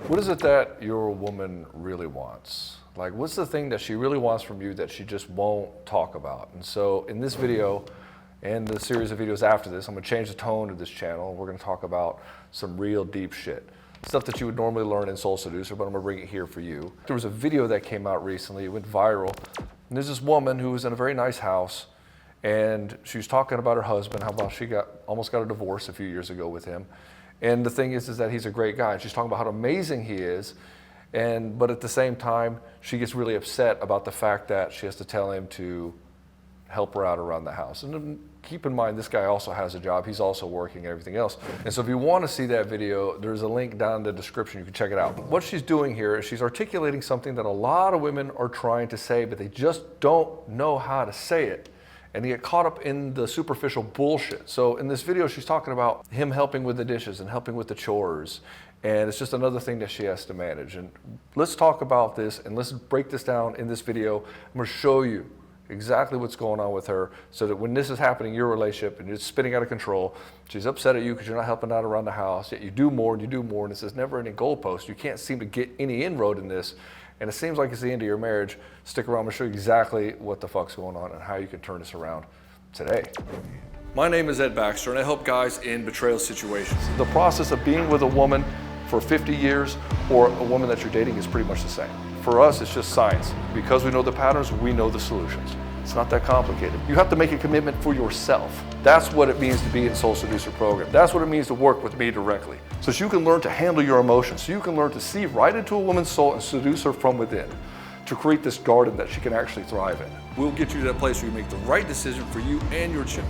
What is it that your woman really wants? Like, what's the thing that she really wants from you that she just won't talk about? And so in this video and the series of videos after this, I'm gonna change the tone of this channel. We're gonna talk about some real deep shit. Stuff that you would normally learn in Soul Seducer, but I'm gonna bring it here for you. There was a video that came out recently, it went viral. And there's this woman who was in a very nice house, and she was talking about her husband, how about she almost got a divorce a few years ago with him. And the thing is that he's a great guy. And she's talking about how amazing he is. But at the same time, she gets really upset about the fact that she has to tell him to help her out around the house. And keep in mind, this guy also has a job. He's also working and everything else. And so if you want to see that video, there's a link down in the description. You can check it out. What she's doing here is she's articulating something that a lot of women are trying to say, but they just don't know how to say it. And they get caught up in the superficial bullshit. So in this video, she's talking about him helping with the dishes and helping with the chores. And it's just another thing that she has to manage. And let's talk about this and let's break this down in this video. I'm gonna show you exactly what's going on with her so that when this is happening in your relationship and you're spinning out of control, she's upset at you because you're not helping out around the house, yet you do more and you do more, and it's this never-ending goalpost. You can't seem to get any inroad in this. And it seems like it's the end of your marriage. Stick around, I'm gonna show you exactly what the fuck's going on and how you can turn this around today. My name is Baxter, and I help guys in betrayal situations. The process of being with a woman for 50 years or a woman that you're dating is pretty much the same. For us, it's just science. Because we know the patterns, we know the solutions. It's not that complicated. You have to make a commitment for yourself. That's what it means to be in Soul Seducer program. That's what it means to work with me directly. So you can learn to handle your emotions, so you can learn to see right into a woman's soul and seduce her from within, to create this garden that she can actually thrive in. We'll get you to that place where you make the right decision for you and your chick.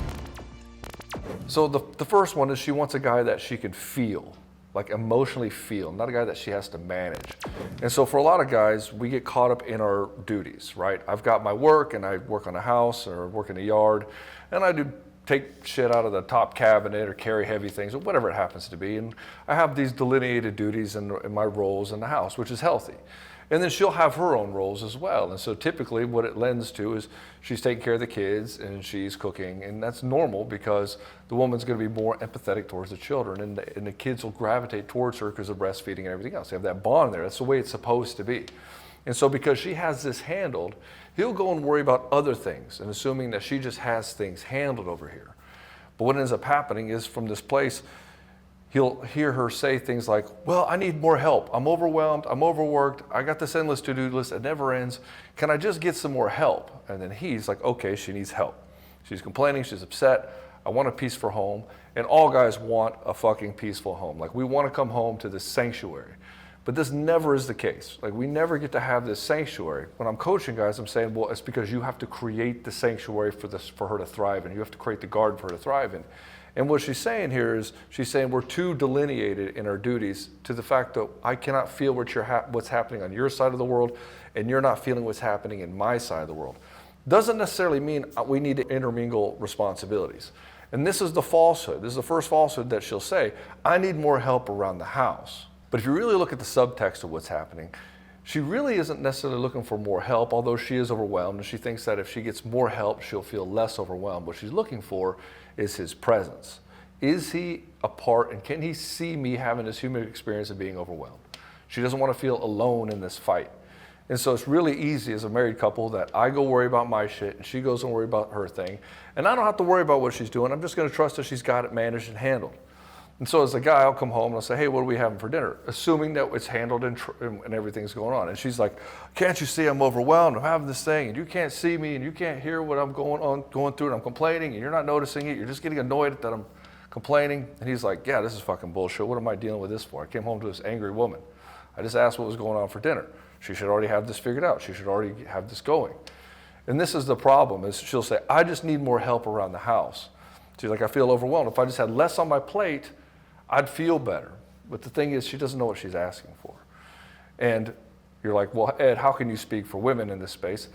So the first one is she wants a guy that she can feel, like emotionally feel, not a guy that she has to manage. And so for a lot of guys, we get caught up in our duties, right? I've got my work and I work on a house or work in a yard, and I do take shit out of the top cabinet or carry heavy things or whatever it happens to be. And I have these delineated duties in my roles in the house, which is healthy. And then she'll have her own roles as well. And so typically what it lends to is she's taking care of the kids and she's cooking. And that's normal because the woman's gonna be more empathetic towards the children, and the kids will gravitate towards her because of breastfeeding and everything else. They have that bond there. That's the way it's supposed to be. And so because she has this handled, he'll go and worry about other things and assuming that she just has things handled over here. But what ends up happening is from this place, he'll hear her say things like, well, I need more help. I'm overwhelmed, I'm overworked, I got this endless to-do list that never ends. Can I just get some more help? And then he's like, okay, she needs help. She's complaining, she's upset, I want a peaceful home. And all guys want a fucking peaceful home. Like, we want to come home to this sanctuary. But this never is the case. Like, we never get to have this sanctuary. When I'm coaching guys, I'm saying, well, it's because you have to create the sanctuary for her to thrive in. You have to create the garden for her to thrive in. And what she's saying here is, she's saying we're too delineated in our duties to the fact that I cannot feel what's happening on your side of the world, and you're not feeling what's happening in my side of the world. Doesn't necessarily mean we need to intermingle responsibilities. And this is the falsehood. This is the first falsehood that she'll say, I need more help around the house. But if you really look at the subtext of what's happening, she really isn't necessarily looking for more help, although she is overwhelmed, and she thinks that if she gets more help, she'll feel less overwhelmed. What she's looking for is his presence. Is he a part, and can he see me having this human experience of being overwhelmed? She doesn't want to feel alone in this fight. And so it's really easy as a married couple that I go worry about my shit, and she goes and worry about her thing, and I don't have to worry about what she's doing. I'm just going to trust that she's got it managed and handled. And so as a guy, I'll come home and I'll say, hey, what are we having for dinner? Assuming that it's handled and everything's going on. And she's like, can't you see I'm overwhelmed? I'm having this thing, and you can't see me, and you can't hear what I'm going through, and I'm complaining, and you're not noticing it. You're just getting annoyed that I'm complaining. And he's like, yeah, this is fucking bullshit. What am I dealing with this for? I came home to this angry woman. I just asked what was going on for dinner. She should already have this figured out. She should already have this going. And this is the problem, is she'll say, I just need more help around the house. She's like, I feel overwhelmed. If I just had less on my plate, I'd feel better. But the thing is, she doesn't know what she's asking for. And you're like, well, Ed, how can you speak for women in this space?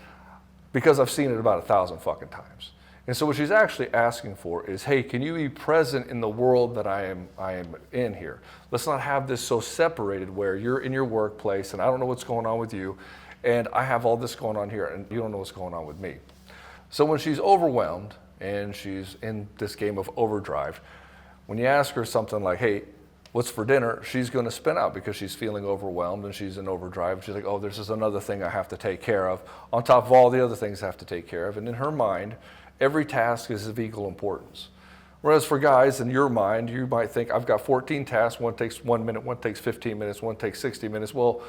Because I've seen it about 1,000 fucking times. And so what she's actually asking for is, hey, can you be present in the world that I am in here? Let's not have this so separated where you're in your workplace and I don't know what's going on with you, and I have all this going on here and you don't know what's going on with me. So when she's overwhelmed and she's in this game of overdrive, when you ask her something like, hey, what's for dinner, she's going to spin out because she's feeling overwhelmed and she's in overdrive. She's like, oh, there's just another thing I have to take care of on top of all the other things I have to take care of. And in her mind, every task is of equal importance. Whereas for guys, in your mind, you might think, I've got 14 tasks, one takes 1 minute, one takes 15 minutes, one takes 60 minutes. Well,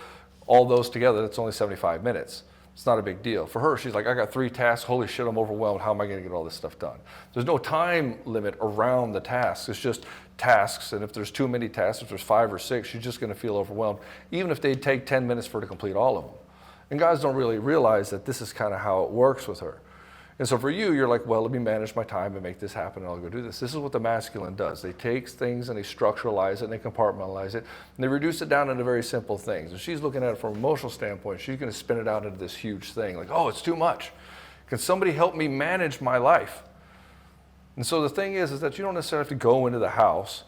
all those together, that's only 75 minutes. It's not a big deal. For her, she's like, I got 3 tasks, holy shit, I'm overwhelmed, how am I gonna get all this stuff done? There's no time limit around the tasks, it's just tasks, and if there's too many tasks, if there's 5 or 6, she's just gonna feel overwhelmed, even if they take 10 minutes for her to complete all of them. And guys don't really realize that this is kind of how it works with her. And so for you, you're like, well, let me manage my time and make this happen, and I'll go do this. This is what the masculine does. They take things and they structuralize it and they compartmentalize it, and they reduce it down into very simple things. And she's looking at it from an emotional standpoint. She's going to spin it out into this huge thing, like, oh, it's too much. Can somebody help me manage my life? And so the thing is that you don't necessarily have to go into the house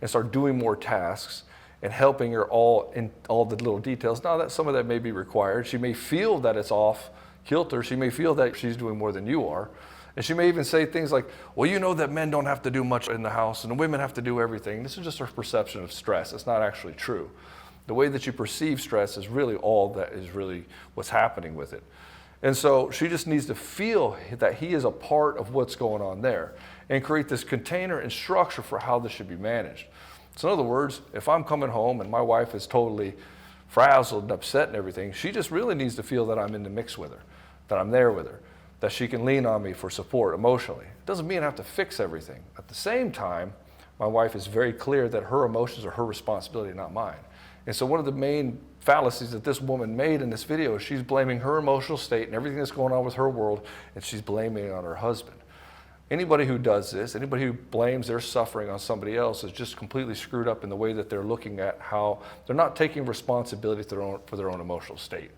and start doing more tasks and helping her all in all the little details. Now, that some of that may be required. She may feel that it's off kilter. She may feel that she's doing more than you are. And she may even say things like, well, you know that men don't have to do much in the house and the women have to do everything. This is just her perception of stress. It's not actually true. The way that you perceive stress is really all that is really what's happening with it. And so she just needs to feel that he is a part of what's going on there and create this container and structure for how this should be managed. So in other words, if I'm coming home and my wife is totally frazzled and upset and everything, she just really needs to feel that I'm in the mix with her, that I'm there with her, that she can lean on me for support emotionally. It doesn't mean I have to fix everything. At the same time, my wife is very clear that her emotions are her responsibility, not mine. And so one of the main fallacies that this woman made in this video is she's blaming her emotional state and everything that's going on with her world, and she's blaming it on her husband. Anybody who does this, anybody who blames their suffering on somebody else is just completely screwed up in the way that they're looking at how they're not taking responsibility for their own emotional state.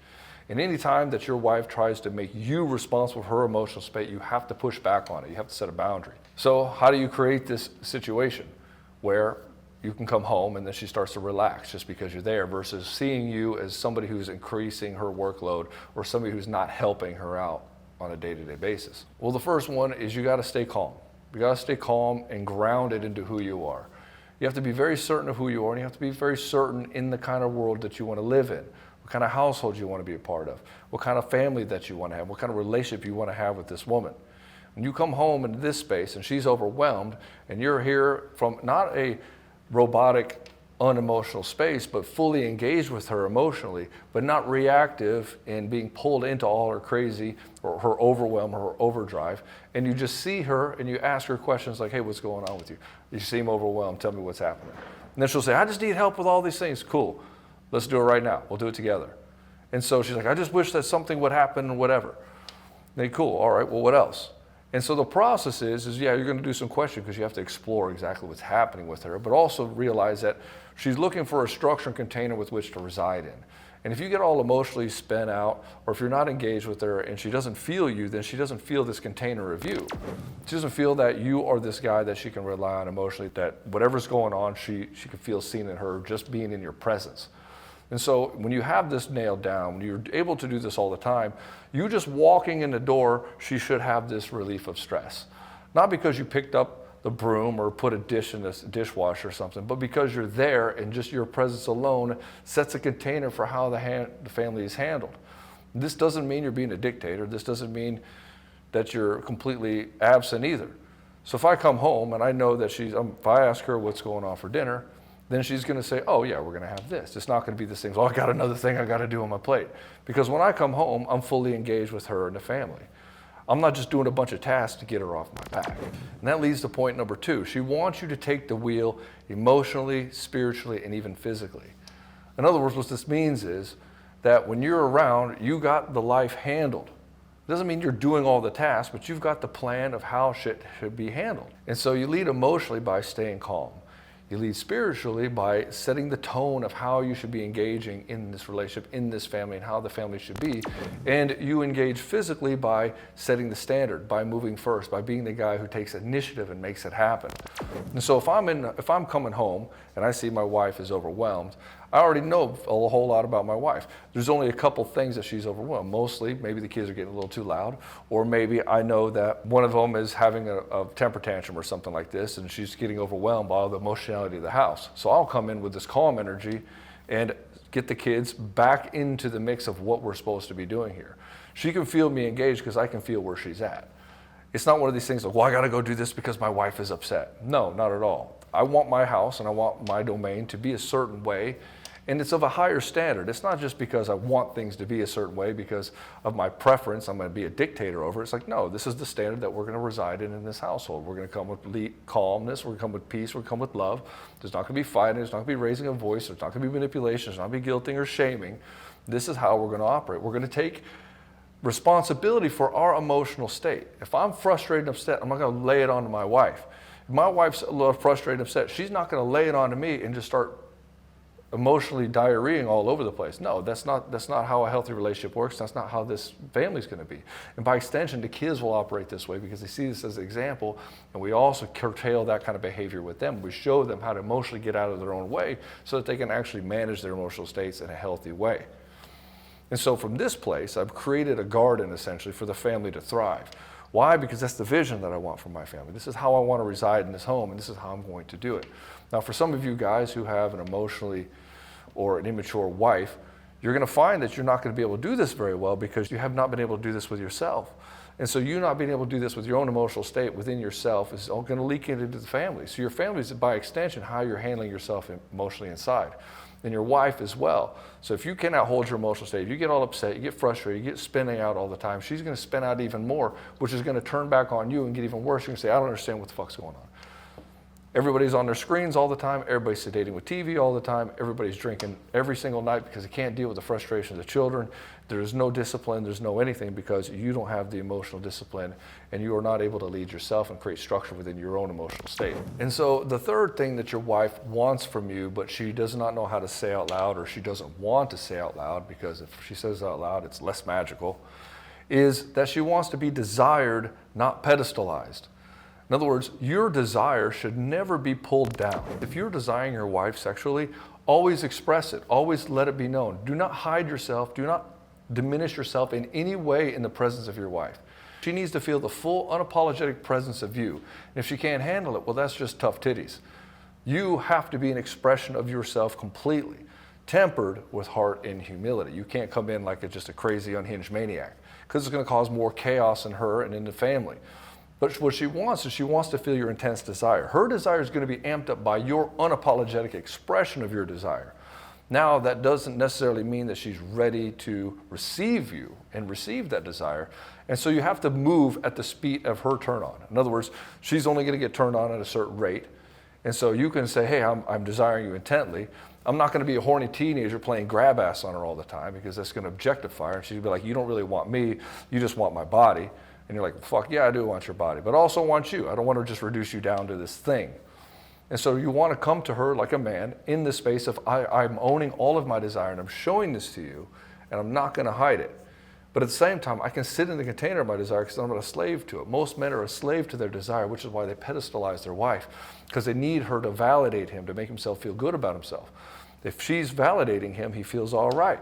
And any time that your wife tries to make you responsible for her emotional state, you have to push back on it. You have to set a boundary. So how do you create this situation where you can come home and then she starts to relax just because you're there versus seeing you as somebody who's increasing her workload or somebody who's not helping her out on a day-to-day basis? Well, the first one is you got to stay calm. You got to stay calm and grounded into who you are. You have to be very certain of who you are, and you have to be very certain in the kind of world that you want to live in, what kind of household you want to be a part of, what kind of family that you want to have, what kind of relationship you want to have with this woman. When you come home into this space and she's overwhelmed and you're here from not a robotic, unemotional space, but fully engaged with her emotionally, but not reactive and being pulled into all her crazy or her overwhelm or her overdrive. And you just see her and you ask her questions like, hey, what's going on with you? You seem overwhelmed, tell me what's happening. And then she'll say, I just need help with all these things. Cool, let's do it right now. We'll do it together. And so she's like, I just wish that something would happen or whatever. And then, cool, all right, well, what else? And so the process is yeah, you're going to do some questions because you have to explore exactly what's happening with her, but also realize that she's looking for a structure and container with which to reside in. And if you get all emotionally spent out, or if you're not engaged with her and she doesn't feel you, then she doesn't feel this container of you. She doesn't feel that you are this guy that she can rely on emotionally, that whatever's going on, she can feel seen in her just being in your presence. And so when you have this nailed down, when you're able to do this all the time, you just walking in the door, she should have this relief of stress. Not because you picked up the broom or put a dish in this dishwasher or something, but because you're there and just your presence alone sets a container for how the family is handled. This doesn't mean you're being a dictator. This doesn't mean that you're completely absent either. So if I come home and I know that if I ask her what's going on for dinner, then she's going to say, oh yeah, we're going to have this. It's not going to be this thing, oh, I got another thing I got to do on my plate. Because when I come home, I'm fully engaged with her and the family. I'm not just doing a bunch of tasks to get her off my back. And that leads to point number 2. She wants you to take the wheel emotionally, spiritually, and even physically. In other words, what this means is that when you're around, you got the life handled. It doesn't mean you're doing all the tasks, but you've got the plan of how shit should be handled. And so you lead emotionally by staying calm. You lead spiritually by setting the tone of how you should be engaging in this relationship, in this family, and how the family should be. And you engage physically by setting the standard, by moving first, by being the guy who takes initiative and makes it happen. And so if I'm coming home and I see my wife is overwhelmed, I already know a whole lot about my wife. There's only a couple things that she's overwhelmed. Mostly, maybe the kids are getting a little too loud, or maybe I know that one of them is having a temper tantrum or something like this, and she's getting overwhelmed by all the emotionality of the house. So I'll come in with this calm energy and get the kids back into the mix of what we're supposed to be doing here. She can feel me engaged because I can feel where she's at. It's not one of these things like, well, I got to go do this because my wife is upset. No, not at all. I want my house and I want my domain to be a certain way, and it's of a higher standard. It's not just because I want things to be a certain way because of my preference, I'm going to be a dictator over it. It's like, no, this is the standard that we're going to reside in this household. We're going to come with calmness, we're going to come with peace, we're going to come with love. There's not going to be fighting, there's not going to be raising a voice, there's not going to be manipulation, there's not going to be guilting or shaming. This is how we're going to operate. We're going to take responsibility for our emotional state. If I'm frustrated and upset, I'm not going to lay it on to my wife. If my wife's a little frustrated and upset, she's not going to lay it on to me and just start emotionally diarrheaing all over the place. No, that's not how a healthy relationship works. That's not how this family's going to be. And by extension, the kids will operate this way because they see this as an example, and we also curtail that kind of behavior with them. We show them how to emotionally get out of their own way so that they can actually manage their emotional states in a healthy way. And so from this place, I've created a garden essentially for the family to thrive. Why? Because that's the vision that I want for my family. This is how I want to reside in this home, and this is how I'm going to do it. Now, for some of you guys who have an emotionally or an immature wife, you're going to find that you're not going to be able to do this very well because you have not been able to do this with yourself. And so you not being able to do this with your own emotional state within yourself is all going to leak into the family. So your family is, by extension, how you're handling yourself emotionally inside. And your wife as well. So if you cannot hold your emotional state, if you get all upset, you get frustrated, you get spinning out all the time, she's going to spin out even more, which is going to turn back on you and get even worse. You're going to say, I don't understand what the fuck's going on. Everybody's on their screens all the time. Everybody's sedating with TV all the time. Everybody's drinking every single night because they can't deal with the frustrations of the children. There's no discipline. There's no anything because you don't have the emotional discipline and you are not able to lead yourself and create structure within your own emotional state. And so the third thing that your wife wants from you, but she does not know how to say out loud, or she doesn't want to say out loud because if she says it out loud, it's less magical, is that she wants to be desired, not pedestalized. In other words, your desire should never be pulled down. If you're desiring your wife sexually, always express it. Always let it be known. Do not hide yourself. Do not diminish yourself in any way in the presence of your wife. She needs to feel the full, unapologetic presence of you. And if she can't handle it, well, that's just tough titties. You have to be an expression of yourself completely, tempered with heart and humility. You can't come in like just a crazy, unhinged maniac because it's going to cause more chaos in her and in the family. But what she wants is she wants to feel your intense desire. Her desire is going to be amped up by your unapologetic expression of your desire. Now, that doesn't necessarily mean that she's ready to receive you and receive that desire. And so you have to move at the speed of her turn on. In other words, she's only going to get turned on at a certain rate. And so you can say, hey, I'm desiring you intently. I'm not going to be a horny teenager playing grab ass on her all the time because that's going to objectify her. And she'll be like, you don't really want me, you just want my body. And you're like, fuck yeah, I do want your body, but I also want you. I don't want to just reduce you down to this thing. And so you want to come to her like a man in the space of I'm owning all of my desire and I'm showing this to you and I'm not going to hide it. But at the same time, I can sit in the container of my desire because I'm not a slave to it. Most men are a slave to their desire, which is why they pedestalize their wife, because they need her to validate him, to make himself feel good about himself. If she's validating him, he feels all right.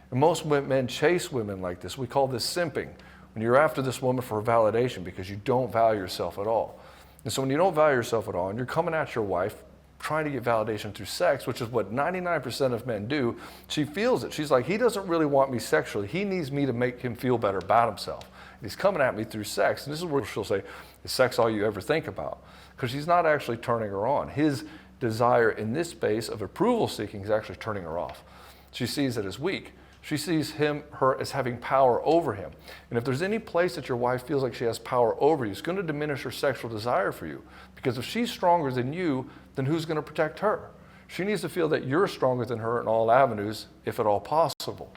And most men chase women like this. We call this simping. When you're after this woman for validation because you don't value yourself at all. And so when you don't value yourself at all and you're coming at your wife trying to get validation through sex, which is what 99% of men do, she feels it. She's like, he doesn't really want me sexually. He needs me to make him feel better about himself. And he's coming at me through sex. And this is where she'll say, is sex all you ever think about? Because she's not actually turning her on. His desire in this space of approval seeking is actually turning her off. She sees it as weak. She sees her as having power over him. And if there's any place that your wife feels like she has power over you, it's going to diminish her sexual desire for you. Because if she's stronger than you, then who's going to protect her? She needs to feel that you're stronger than her in all avenues, if at all possible.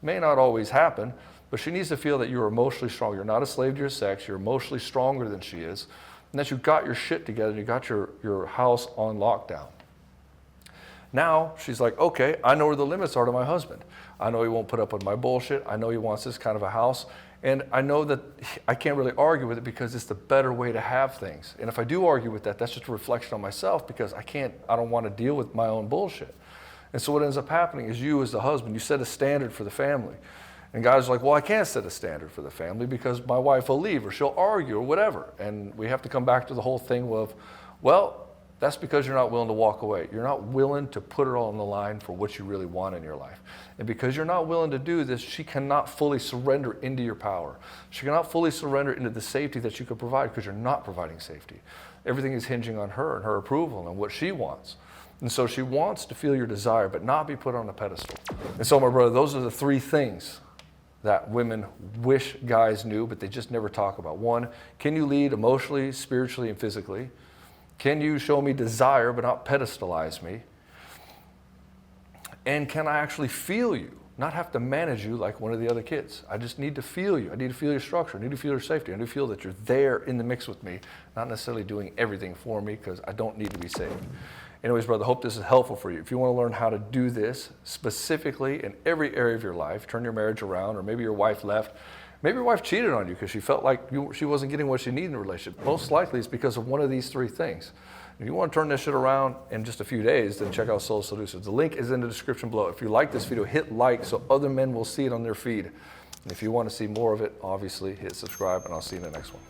It may not always happen, but she needs to feel that you're emotionally strong. You're not a slave to your sex. You're emotionally stronger than she is. And that you've got your shit together and you got your house on lockdown. Now she's like, okay, I know where the limits are to my husband. I know he won't put up with my bullshit. I know he wants this kind of a house. And I know that I can't really argue with it because it's the better way to have things. And if I do argue with that, that's just a reflection on myself because I don't want to deal with my own bullshit. And so what ends up happening is you as the husband, you set a standard for the family. And guys are like, well, I can't set a standard for the family because my wife will leave or she'll argue or whatever. And we have to come back to the whole thing of, well, that's because you're not willing to walk away. You're not willing to put it all on the line for what you really want in your life. And because you're not willing to do this, she cannot fully surrender into your power. She cannot fully surrender into the safety that you could provide because you're not providing safety. Everything is hinging on her and her approval and what she wants. And so she wants to feel your desire, but not be put on a pedestal. And so, my brother, those are the three things that women wish guys knew, but they just never talk about. One, can you lead emotionally, spiritually, and physically? Can you show me desire but not pedestalize me? And can I actually feel you? Not have to manage you like one of the other kids. I just need to feel you. I need to feel your structure. I need to feel your safety. I need to feel that you're there in the mix with me, not necessarily doing everything for me because I don't need to be saved. Anyways, brother, hope this is helpful for you. If you want to learn how to do this specifically in every area of your life, turn your marriage around, or maybe your wife left, maybe your wife cheated on you because she felt like she wasn't getting what she needed in a relationship. Most likely it's because of one of these three things. If you want to turn this shit around in just a few days, then check out Soul Solutions. The link is in the description below. If you like this video, hit like so other men will see it on their feed. And if you want to see more of it, obviously hit subscribe, and I'll see you in the next one.